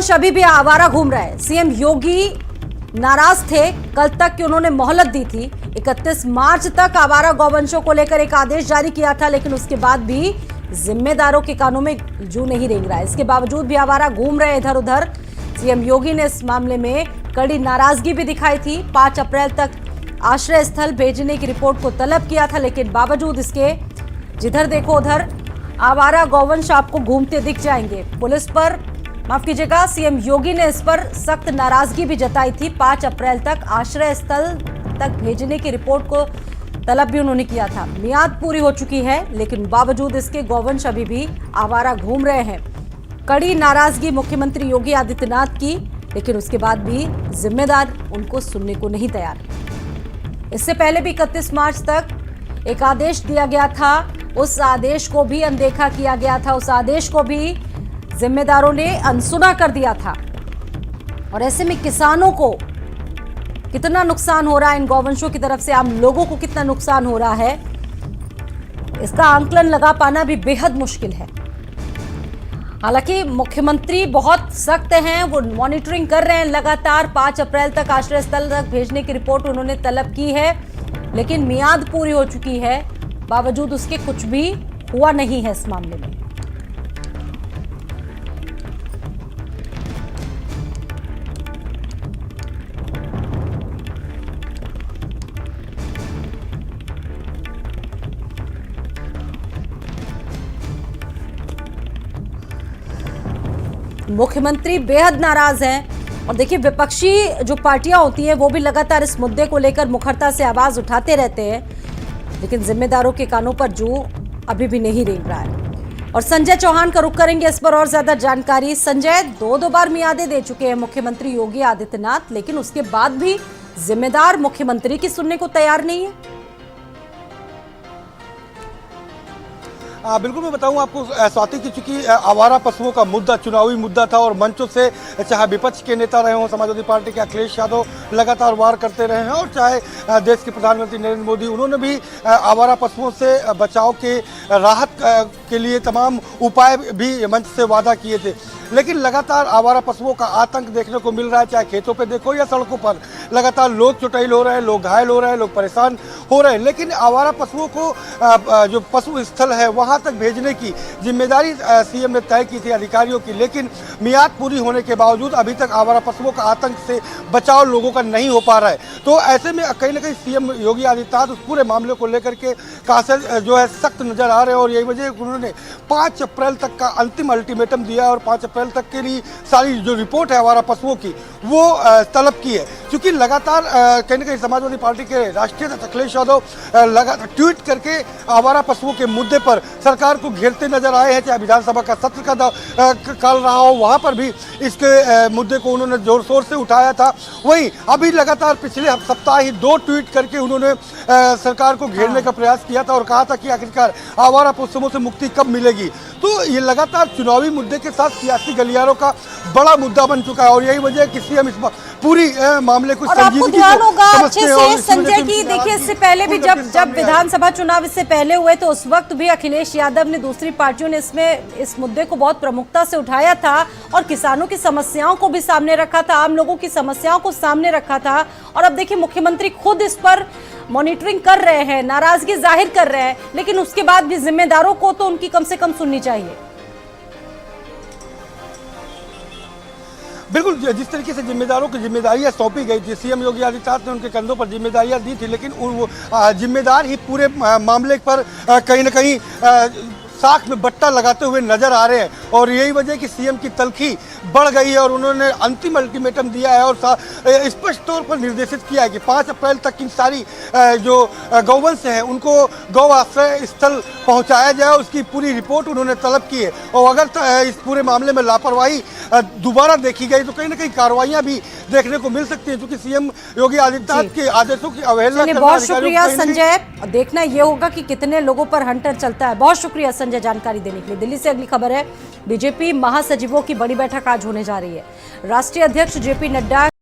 गौवंश अभी भी आवारा घूम रहा है। सीएम योगी नाराज थे कल तक कि उन्होंने मोहलत दी थी। 31 मार्च तक आवारा गौवंशों को लेकर एक आदेश जारी किया था, लेकिन उसके बाद भी जिम्मेदारों के कानों में जू नहीं रेंग रहा है। इसके बावजूद भी आवारा घूम रहे इधर उधर। सीएम योगी ने इस मामले में कड़ी नाराजगी भी दिखाई थी। 5 अप्रैल तक आश्रय स्थल भेजने की रिपोर्ट को तलब किया था, लेकिन बावजूद इसके जिधर देखो उधर आवारा गौवंश आपको घूमते दिख जाएंगे। पुलिस पर, माफ कीजिएगा, सीएम योगी ने इस पर सख्त नाराजगी भी जताई थी। 5 अप्रैल तक आश्रय स्थल तक भेजने की रिपोर्ट को तलब भी उन्होंने किया था। मियाद पूरी हो चुकी है, लेकिन बावजूद इसके गौवंश अभी भी आवारा घूम रहे हैं। कड़ी नाराजगी मुख्यमंत्री योगी आदित्यनाथ की, लेकिन उसके बाद भी जिम्मेदार उनको सुनने को नहीं तैयार। इससे पहले भी 31 मार्च तक एक आदेश दिया गया था, उस आदेश को भी अनदेखा किया गया था, उस आदेश को भी जिम्मेदारों ने अनसुना कर दिया था। और ऐसे में किसानों को कितना नुकसान हो रहा है, इन गौवंशों की तरफ से आम लोगों को कितना नुकसान हो रहा है, इसका आंकलन लगा पाना भी बेहद मुश्किल है। हालांकि मुख्यमंत्री बहुत सख्त हैं, वो मॉनिटरिंग कर रहे हैं लगातार। 5 अप्रैल तक आश्रय स्थल तक भेजने की रिपोर्ट उन्होंने तलब की है, लेकिन मियाद पूरी हो चुकी है, बावजूद उसके कुछ भी हुआ नहीं है इस मामले में। मुख्यमंत्री बेहद नाराज हैं और देखिए, विपक्षी जो पार्टियां होती हैं वो भी लगातार इस मुद्दे को लेकर मुखरता से आवाज उठाते रहते हैं, लेकिन जिम्मेदारों के कानों पर जू अभी भी नहीं रेंग रहा है। और संजय चौहान का रुख करेंगे इस पर और ज्यादा जानकारी। संजय, दो बार मियादें दे चुके हैं मुख्यमंत्री योगी आदित्यनाथ, लेकिन उसके बाद भी जिम्मेदार मुख्यमंत्री की सुनने को तैयार नहीं है। बिल्कुल, मैं बताऊं आपको स्वाति की, चूंकि आवारा पशुओं का मुद्दा चुनावी मुद्दा था और मंचों से चाहे विपक्ष के नेता रहे हों, समाजवादी पार्टी के अखिलेश यादव लगातार वार करते रहे हैं, और चाहे देश के प्रधानमंत्री नरेंद्र मोदी, उन्होंने भी आवारा पशुओं से बचाव के राहत के लिए तमाम उपाय भी मंच से वादा किए थे। लेकिन लगातार आवारा पशुओं का आतंक देखने को मिल रहा है, चाहे खेतों पे देखो या सड़कों पर। लगातार लोग चुटैल हो रहे हैं, लोग घायल हो रहे हैं, लोग परेशान हो रहे हैं। लेकिन आवारा पशुओं को जो पशु स्थल है वहां तक भेजने की जिम्मेदारी सीएम ने तय की थी अधिकारियों की, लेकिन मियाद पूरी होने के बावजूद अभी तक आवारा पशुओं का आतंक से बचाव लोगों का नहीं हो पा रहा है। तो ऐसे में कहीं ना कहीं सीएम योगी आदित्यनाथ उस पूरे मामले को लेकर के काफी जो है सख्त नजर आ रहे हैं, और यही वजह उन्होंने 5 अप्रैल तक का अंतिम अल्टीमेटम दिया, और 5 अप्रैल तक के लिए सारी जो रिपोर्ट है आवारा पशुओं की वो तलब की है। क्योंकि लगातार कहीं ना कहीं समाजवादी पार्टी के राष्ट्रीय अध्यक्ष अखिलेश यादव लगातार ट्वीट करके आवारा पशुओं के मुद्दे पर सरकार को घेरते नजर आए हैं। चाहे विधानसभा का सत्र का कल रहा हो, वहां पर भी इसके मुद्दे को उन्होंने जोर शोर से उठाया था। वहीं अभी लगातार पिछले सप्ताह ही 2 ट्वीट करके उन्होंने सरकार को घेरने का प्रयास किया था और कहा था कि आखिरकार आवारा पशुओं से मुक्ति कब मिलेगी। तो ये लगातार चुनावी मुद्दे के साथ सियासी गलियारों का बड़ा मुद्दा बन चुका है, और यही वजह है कि सीएम इस पूरी मामले को संजीदगी अच्छे से संजय की। देखिए, इससे पहले भी जब विधानसभा चुनाव इससे पहले हुए तो उस वक्त भी अखिलेश यादव ने, दूसरी पार्टियों ने इस मुद्दे को बहुत प्रमुखता से उठाया था और किसानों की समस्याओं को भी सामने रखा था, आम लोगों की समस्याओं को सामने रखा था। और अब देखिए, मुख्यमंत्री खुद इस पर मॉनिटरिंग कर रहे हैं, नाराजगी जाहिर कर रहे हैं, लेकिन उसके बाद भी जिम्मेदारों को तो उनकी कम से कम सुननी चाहिए। बिल्कुल, जिस तरीके से जिम्मेदारों की जिम्मेदारियां सौंपी गई थी, सीएम योगी आदित्यनाथ ने उनके कंधों पर जिम्मेदारियां दी थी, लेकिन वो जिम्मेदार ही पूरे मामले पर कहीं ना कहीं साख में बट्टा लगाते हुए नजर आ रहे हैं। और यही वजह कि सीएम की तलखी बढ़ गई है, और उन्होंने अंतिम अल्टीमेटम दिया है और स्पष्ट तौर पर निर्देशित किया है कि 5 अप्रैल तक इन सारी जो गौवंश हैं उनको गौ आश्रय स्थल पहुंचाया जाए, उसकी पूरी रिपोर्ट उन्होंने तलब की है। और अगर इस पूरे मामले में लापरवाही दोबारा देखी गई तो कहीं ना कहीं कार्रवाइयां भी देखने को मिल सकती है, क्योंकि सीएम योगी आदित्यनाथ के आदेशों की अवहेलना करना। बहुत शुक्रिया संजय। देखना यह होगा कि कितने लोगों पर हंटर चलता है। बहुत शुक्रिया संजय जानकारी देने के लिए। दिल्ली से अगली खबर है, बीजेपी महासचिवों की बड़ी बैठक आज होने जा रही है। राष्ट्रीय अध्यक्ष जेपी नड्डा